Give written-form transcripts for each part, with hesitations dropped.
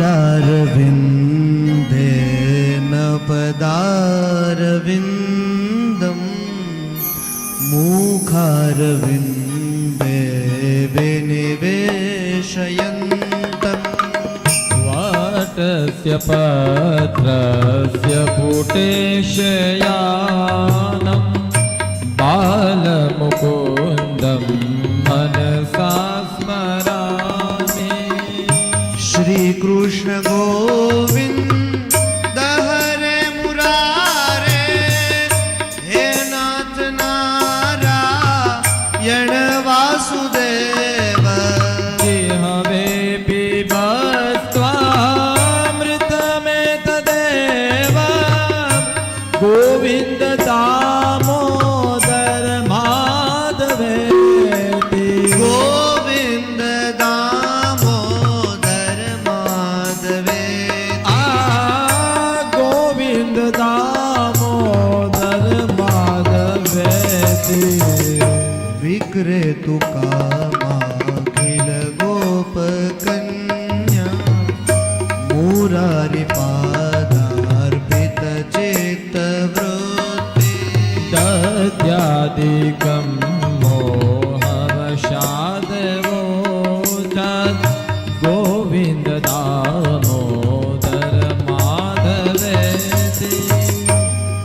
पदारविन्देन पदारविन्दं मुखारविन्दे विनिवेशयन्तम् वाटस्य पत्रस्य पुटेशयानं बालमुकुन्दं मनसा स्मरामि। श्री कृष्ण गोविंद हरे मुरारे हे नाथ नारायण वासुदेव। हवे पिबस्त्वामृतमेतदेव गोविन्द दामोदर माधवेति। गोविंद दामोदर माधवेति। गोविन्द दामोदर माधवेति। विक्रेतु कामाखिल गोपकन्या मुरारि पादार्पित चित्तवृत्ति। दद्यादिकं मोहवशादवो तत् गोविन्द दामोदर माधवेति।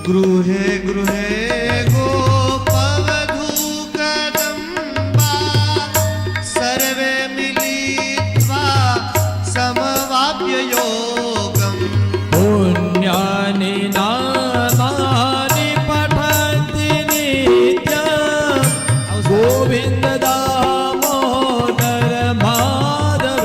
गृहे गृहे गोपवधूकदम्बा सर्वे मिलित्वा समवाप्य योगम्। पुण्यानि नामानि पठन्ति नित्यं गोविन्द दामोदर माधवेति।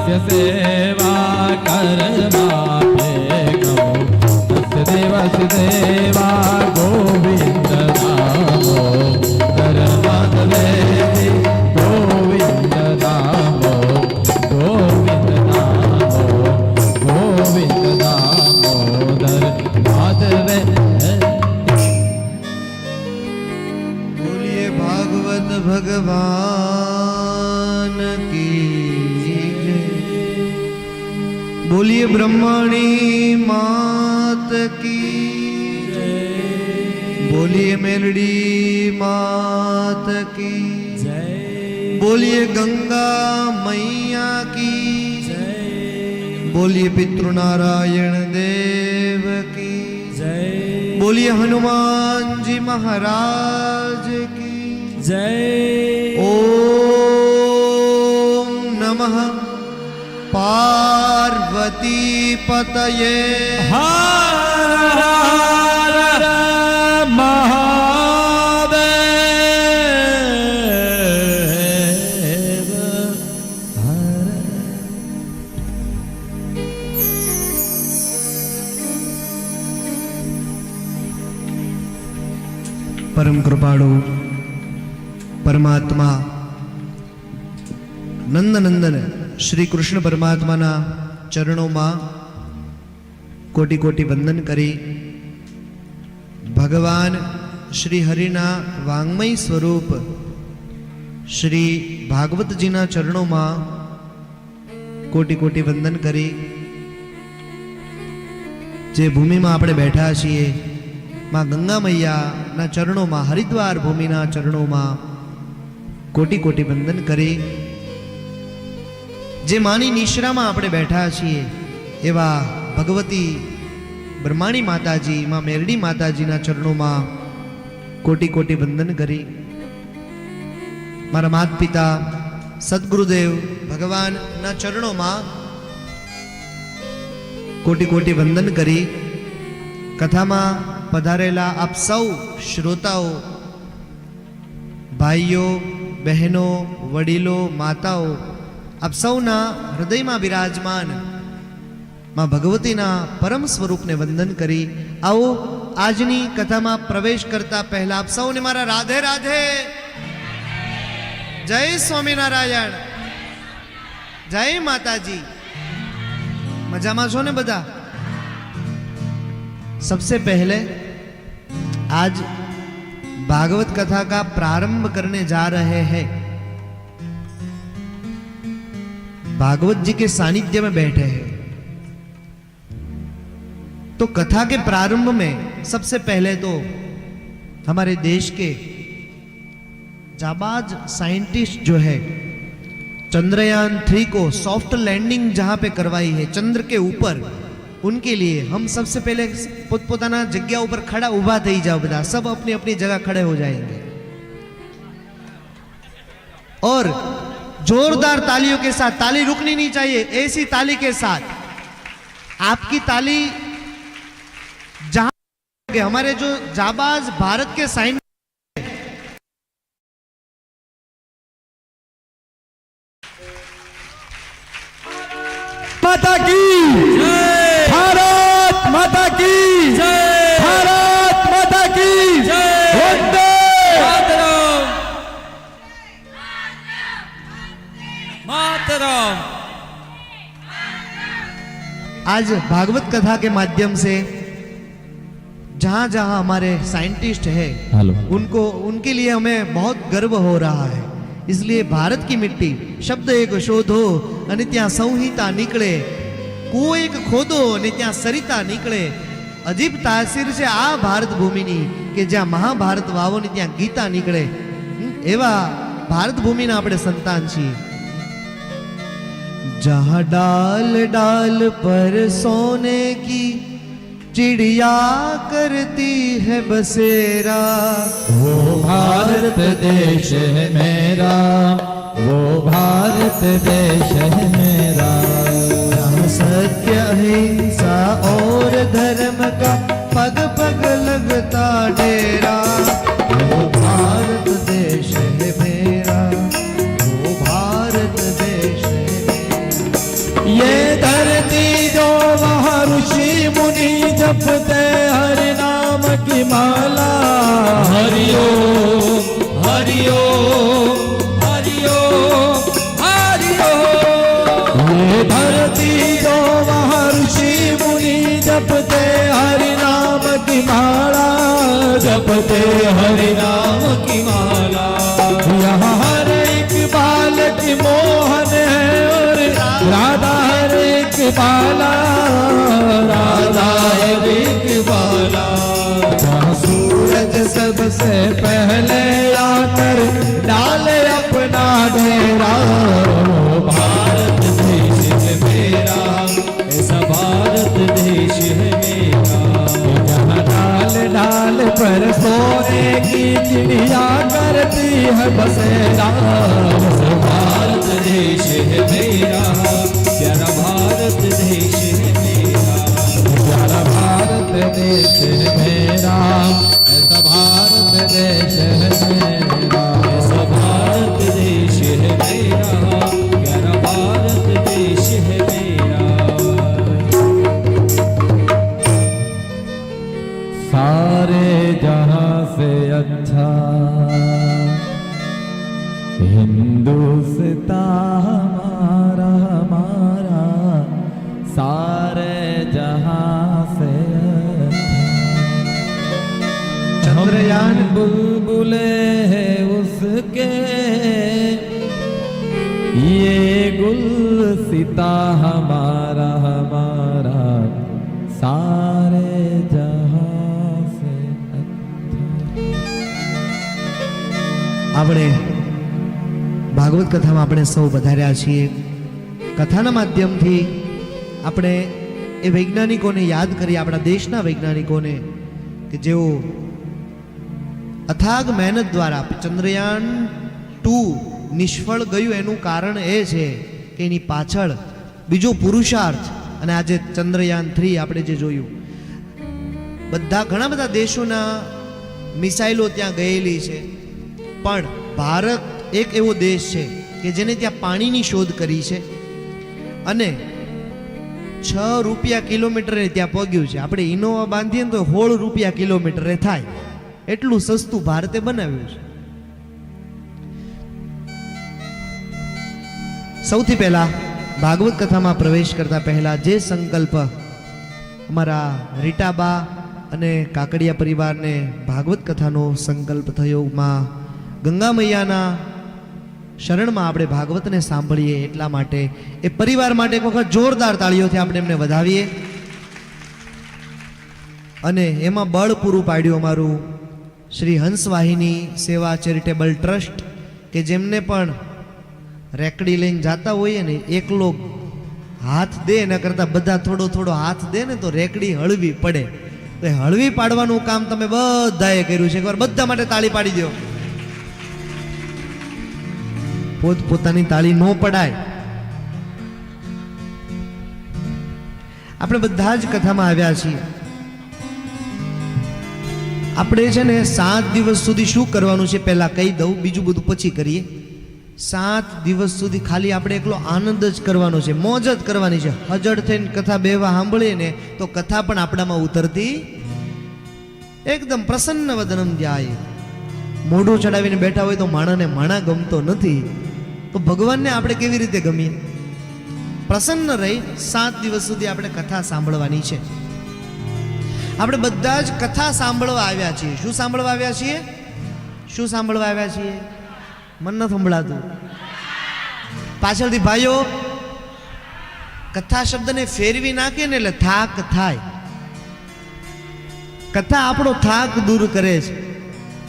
तस्य सेवा कर्मापे गौ तस्य देवस्य सेवा गोविन्द दामोदर माधवे गोविन्द दामोदर माधवे। बोलिए भागवत भगवान की जय। बोलिए ब्रह्मणी मात की जय। बोलिए मेलडी मात की जय। बोलिए गंगा मैया की जय। बोलिए पितृनारायण देव की जय। बोलिए हनुमान जी महाराज की जय। ओम नमः पार्वती पतये। हर हर महादेव हर। परम कृपाळु परमात्मा नंदनंदन श्री कृष्ण परमात्माना चरणों कोटि कोटि वंदन करी भगवान श्री हरिना वांग्मय स्वरूप श्री भागवत जीना चरणों कोटि कोटि वंदन करी। जे भूमि में आपणे बैठा छीए मां गंगा मैया ना चरणों में हरिद्वार भूमि ना चरणों में कोटि कोटि वंदन करी। जे मानी निश्रा में आपणे बैठा छीए एवा भगवती ब्रह्माणी माताजी मां मेरडी माताजी ना चरणों में कोटि कोटि वंदन करी। मारा माता पिता सद्गुरुदेव भगवान ना चरणों में कोटि कोटि वंदन करी। कथा में पधारेला आप सौ श्रोताओ भाईओ बहनों वडीलो माताओ आप सौना हृदय में विराजमान मां भगवती ना परम स्वरूप ने वंदन करी। आओ आजनी कथा में प्रवेश करता पहला आप सौ ने मारा राधे राधे। जय स्वामीनारायण जय माताजी। मजा में छो ने बधा। सबसे पहले आज भागवत कथा का प्रारंभ करने जा रहे हैं। भागवत जी के सानिध्य में बैठे हैं तो कथा के प्रारंभ में सबसे पहले तो हमारे देश के जाबाज साइंटिस्ट जो है चंद्रयान 3 को सॉफ्ट लैंडिंग जहां पे करवाई है चंद्र के ऊपर, उनके लिए हम सबसे पहले पोतपोताना जग्या ऊपर खड़ा उभा थई जाओ। बधा सब अपनी अपनी जगह खड़े हो जाएंगे और जोरदार तालियों के साथ, ताली रुकनी नहीं चाहिए, ऐसी ताली के साथ आपकी ताली जहां हमारे जो जाबाज भारत के साइंस माता की जय। भारत माता की जय। भारत माता की जय। वंदे मातरम। आज भागवत कथा के माध्यम से जहां जहां हमारे साइंटिस्ट है उनको उनके लिए हमें बहुत गर्व हो रहा है। इसलिए भारत की मिट्टी शब्द एक शोधो અને ત્યાં સંહિતા નીકળે, કૂવો એક ખોદો અને ત્યાં સરિતા નીકળે। અજીબ તાસીર છે આ ભારત ભૂમિની કે જ્યાં મહાભારત વાવો ને ત્યાં ગીતા નીકળે। એવા ભારત ભૂમિના આપણે સંતાન છીએ। जहाँ डाल डाल पर सोने की चिड़िया करती है बसेरा, वो भारत देश है मेरा, वो भारत देश है मेरा। जहाँ सत्य अहिंसा और धर्म का पग पग लगता डेरा, वो भारत देश है मेरा, वो भारत देश है मेरा। माला हरि ओम हरि ओम हरि ओम हरि ओम। ये धरती जो महर्षि मुनि जपते हरि नाम की माला, जपते हरि नाम की माला। यहाँ हर एक बालक मोहन है और राधा हर एक बाला, राधा हर एक बाला। जहाँ सूरज सबसे पहले आकर डाले अपना डेरा, भारत देश है मेरा, ऐसा भारत देश है मेरा। जहाँ डाल डाल पर सोने की चिड़िया करती है बसेरा, भारत देश है मेरा, प्यारा भारत देश है मेरा, प्यारा भारत देश है मेरा, ऐसा भारत देश है मेरा, ऐसा भारत देश है मेरा, प्यारा भारत देश है मेरा। सारे जहां से अच्छा हिंदुस्तान हमारा हमारा, सारे जहां से अच्छा। चंद्रयान बुलबुले है उसके, ये गुलसिता हमारा हमारा, सारे जहां से अच्छा। આપણે ભાગવત કથામાં આપણે સૌ વધાર્યા છીએ। કથાના માધ્યમથી આપણે એ વૈજ્ઞાનિકોને યાદ કરીએ, આપણા દેશના વૈજ્ઞાનિકોને કે જેઓ અથાગ મહેનત દ્વારા ચંદ્રયાન 2 નિષ્ફળ ગયું। એનું કારણ એ છે કે એની પાછળ બીજો પુરુષાર્થ, અને આજે ચંદ્રયાન 3 આપણે જે જોયું, ઘણા બધા દેશોના મિસાઇલો ત્યાં ગયેલી છે, પણ ભારત એક એવો દેશ છે કે જેને ત્યાં પાણીની શોધ કરી છે અને 6 રૂપિયા કિલોમીટરે ત્યાં પહોંચ્યું છે। આપણે ઇનોવા બાંધીએ ને તો 16 રૂપિયા કિલોમીટરે થાય, એટલું સસ્તું ભારતે બનાવ્યું છે। સૌથી પહેલા ભાગવત કથામાં પ્રવેશ કરતા પહેલા જે સંકલ્પ અમારા રીટાબા અને કાકડિયા પરિવારને ભાગવત કથાનો સંકલ્પ થયો, માં ગંગા મૈયાના શરણમાં આપણે ભાગવતને સાંભળીએ, એટલા માટે એ પરિવાર માટે એક વખત જોરદાર તાળીઓથી આપણે એમને વધાવીએ। અને એમાં બળ પૂરું પાડ્યું અમારું શ્રી હંસવાહિની સેવા ચેરિટેબલ ટ્રસ્ટ, કે જેમને પણ રેકડી લઈને જતા હોઈએ ને, એકલો હાથ દે એના કરતાં બધા થોડો થોડો હાથ દે ને તો રેકડી હળવી પડે। તો એ હળવી પાડવાનું કામ તમે બધાએ કર્યું છે, એકવાર બધા માટે તાળી પાડી દો। પોતાની તાળી ન પડાય। આપણે બધા જ કથામાં આવ્યા છીએ। આપણે છે ને 7 દિવસ સુધી શું કરવાનું છે પહેલા કહી દઉં, બીજું બધું પછી કરીએ। 7 દિવસ સુધી ખાલી આપણે એકલો આનંદ જ કરવાનો છે, મોજ જ કરવાની છે। હજળ થઈને કથા બેવા સાંભળીએ ને તો કથા પણ આપણામાં ઉતરતી, એકદમ પ્રસન્ન વદનમ ધ્યાય। મોઢું ચડાવીને બેઠા હોય તો માણાને માણા ગમતો નથી, તો ભગવાનને આપણે કેવી રીતે ગમીએ? પ્રસન્ન રહી 7 દિવસ સુધી આપણે કથા સાંભળવાની છે। આપણે બધા જ કથા સાંભળવા આવ્યા છીએ। શું સાંભળવા આવ્યા છીએ? શું સાંભળવા આવ્યા છીએ? મન ન સંભળાતું પાછળથી ભાઈઓ, કથા શબ્દને ફેરવી નાખીએ ને એટલે થાક થાય। કથા આપણો થાક દૂર કરે છે।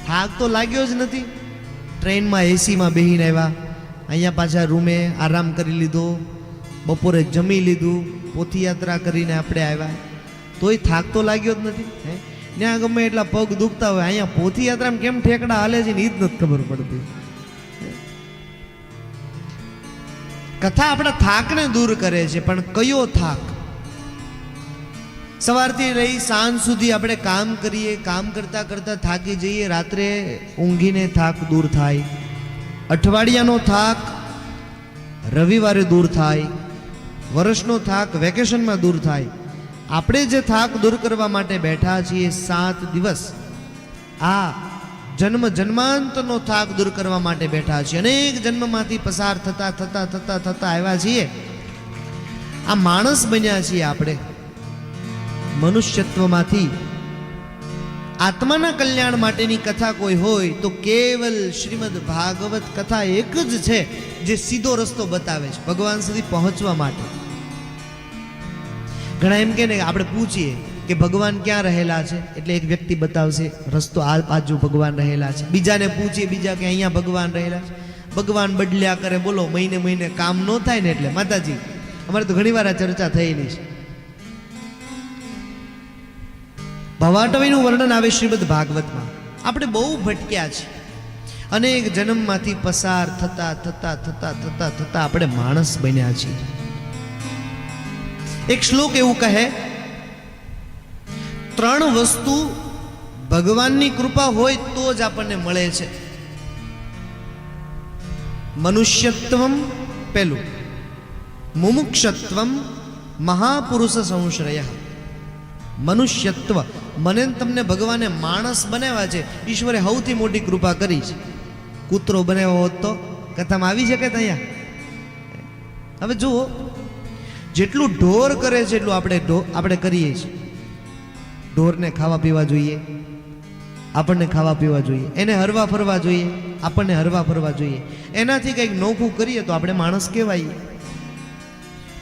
થાક તો લાગ્યો જ નથી। ટ્રેનમાં એસીમાં બેહીને આવ્યા, અહીંયા પાછા રૂમે આરામ કરી લીધો, બપોરે જમી લીધું, પોથીયાત્રા કરીને આપણે આવ્યા, તોય થાક તો લાગ્યો જ નથી। ત્યાં ગમે એટલા પગ દુખતા હોય, અહીંયા પોથીયાત્રામાં કેમ ઠેકડા હાલે છે ને એ જ નથી ખબર પડતી। કથા આપણા થાકને દૂર કરે છે, પણ કયો થાક? સવારથી રહી સાંજ સુધી આપણે કામ કરીએ, કામ કરતા કરતા થાકી જઈએ, રાત્રે ઊંઘીને થાક દૂર થાય। અઠવાડિયાનો થાક રવિવારે દૂર થાય, વર્ષનો થાક વેકેશનમાં દૂર થાય। આપણે જે થાક દૂર કરવા માટે બેઠા છીએ 7 દિવસ, આ જન્મ જન્માંતરનો થાક દૂર કરવા માટે બેઠા છીએ. અનેક જન્મમાંથી પસાર થતા થતા થતા થતા આવ્યા છીએ. આ માણસ બન્યા છીએ આપણે. મનુષ્યત્વમાંથી આત્માના કલ્યાણ માટેની કથા કોઈ હોય તો કેવલ શ્રીમદ ભાગવત કથા એક જ છે જે સીધો રસ્તો બતાવે છે ભગવાન સુધી પહોંચવા માટે. ઘણા એમ કે ને આપણે પૂછીએ કે ભગવાન ક્યાં રહેલા છે, એટલે એક વ્યક્તિ બતાવશે રસ્તો આ બાજુ ભગવાન રહેલા છે. બીજાને પૂછીએ, બીજા કે અહીંયા ભગવાન રહેલા છે. ભગવાન બદલ્યા કરે, બોલો મહિને મહિને કામ ન થાય ને એટલે માતાજી અમારે તો ઘણી વાર આ ચર્ચા થયેલી છે. ભવાટવીનું વર્ણન આવે શ્રીમદ ભાગવતમાં. આપણે બહુ ભટક્યા છે. અનેક જન્મમાંથી પસાર થતા થતા થતા થતા થતા આપણે માણસ બન્યા છીએ. એક શ્લોક એવું કહે, 3 વસ્તુ ભગવાનની કૃપા હોય તો જ આપણને મળે છે. મનુષ્યત્વમ પહેલું, મુમુક્ષત્વમ, મહાપુરુષ સંશ્રય. મનુષ્યત્વ, મને તમને ભગવાને માણસ બનાવ્યા છે. ઈશ્વરે સૌથી મોટી કૃપા કરી છે. કૂતરો બનાવ્યો હોત તો કથામાં આવી શકે અહીંયા. હવે જુઓ, જેટલું ઢોર કરે છે એટલું આપણે કરીએ છીએ. ઢોરને ખાવા પીવા જોઈએ, આપણને ખાવા પીવા જોઈએ. એને હરવા ફરવા જોઈએ, આપણને હરવા ફરવા જોઈએ. એનાથી કંઈક નોખું કરીએ તો આપણે માણસ કહેવાય.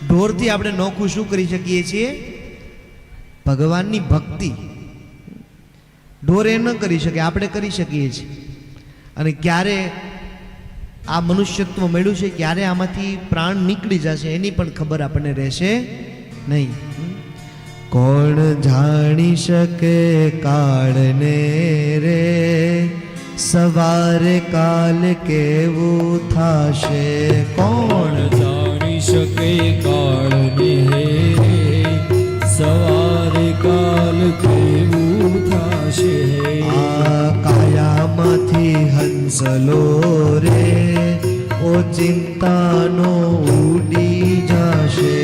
ઢોરથી આપણે નોખું શું કરી શકીએ છીએ? ભગવાનની ભક્તિ. ઢોર એ ન કરી શકે, આપણે કરી શકીએ છીએ. અને ક્યારે આ મનુષ્યત્વ મળ્યું છે, ક્યારે આમાંથી પ્રાણ નીકળી જશે એની પણ ખબર આપણને રહેશે નહીં. કોણ જાણી શકે કાળને રે, સવારે કાલ કેવું થાશે. કોણ જાણી શકે કાળને રે, સવારે કાલ કેવું થાશે. આ કાયામાંથી હંસલો રે, ઓ ચિંતાનો ઉડી જશે.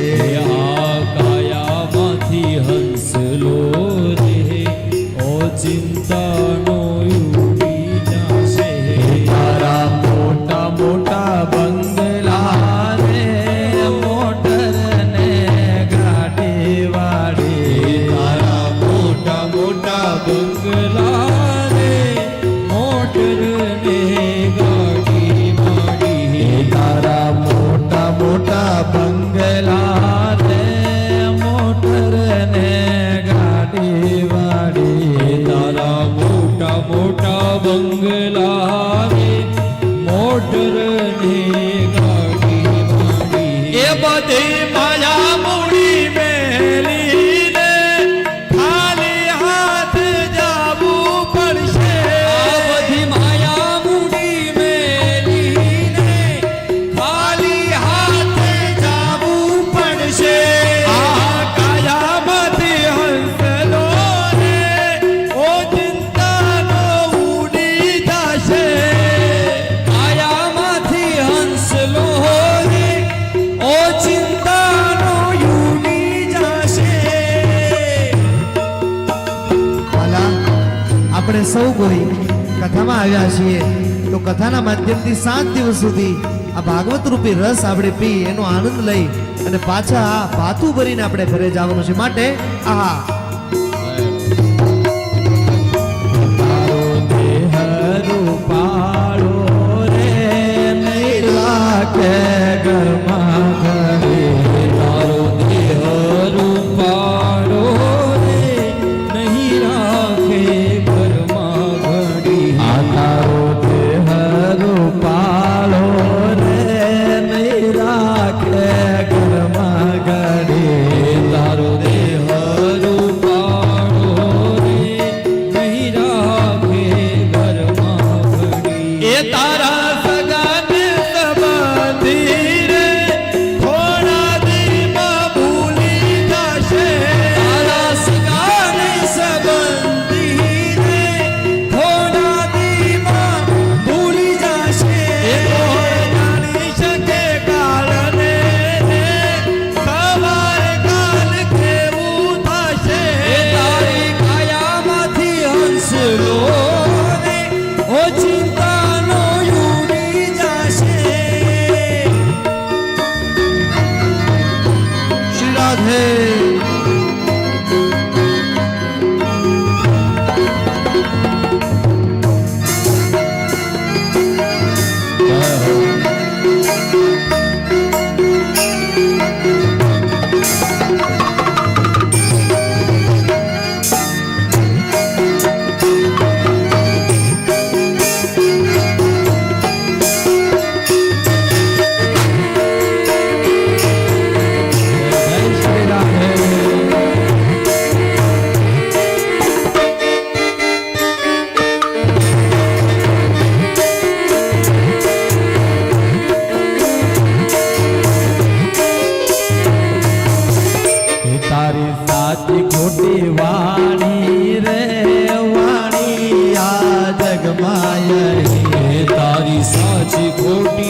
આ કાયામાંથી હંસલો રે, ઓ ચિંતાનો ઉડી જશે. તારા મોટા મોટા બંગલા રે, મોટર ને ગાડી વાળી. તારા મોટા મોટા બંગલા રે, મોટર ને ગાડી વાળી. તારા મોટા મોટા બંગલા રે, મોટર ને ગાડી વાળી. તારા મોટા મોટા બંગલા રે, મોટર ને ગાડી વાળી. એ બધી માયા મૂડી મેલીને ખાલી હાથ જાવું પડશે. આ બધી માયા મૂડી મેલીને ખાલી હાથ જાવું પડશે. આ કાયામાંથી હંસલો રે, ઓ ચિંતાનો ઉડી જશે. કાયામાંથી હંસલો રે, ઓ ચિંતાનો ઉડી જશે. વાલા, આપણે સૌ કોઈ કથામાં આવ્યા છીએ તો કથાના માધ્યમથી 7 દિવસ સુધી આ ભાગવત રૂપી રસ આપણે પી એનો આનંદ લઈ અને પાછા આ ભાતું ભરીને આપણે ઘરે જવાનું છે. માટે આહા, તારો દેહ રૂપાળો રે, નહીં રાખે ઘરમાં ઘરે. તારો દેહ રૂપાળો રે, નહીં રાખે ઘરમાં ઘડી. આ તારો દેહ રૂપાળો રે, નહીં રાખે ઘરમાં ઘડી. તારો દેહ રૂપાળો પછી ખોટી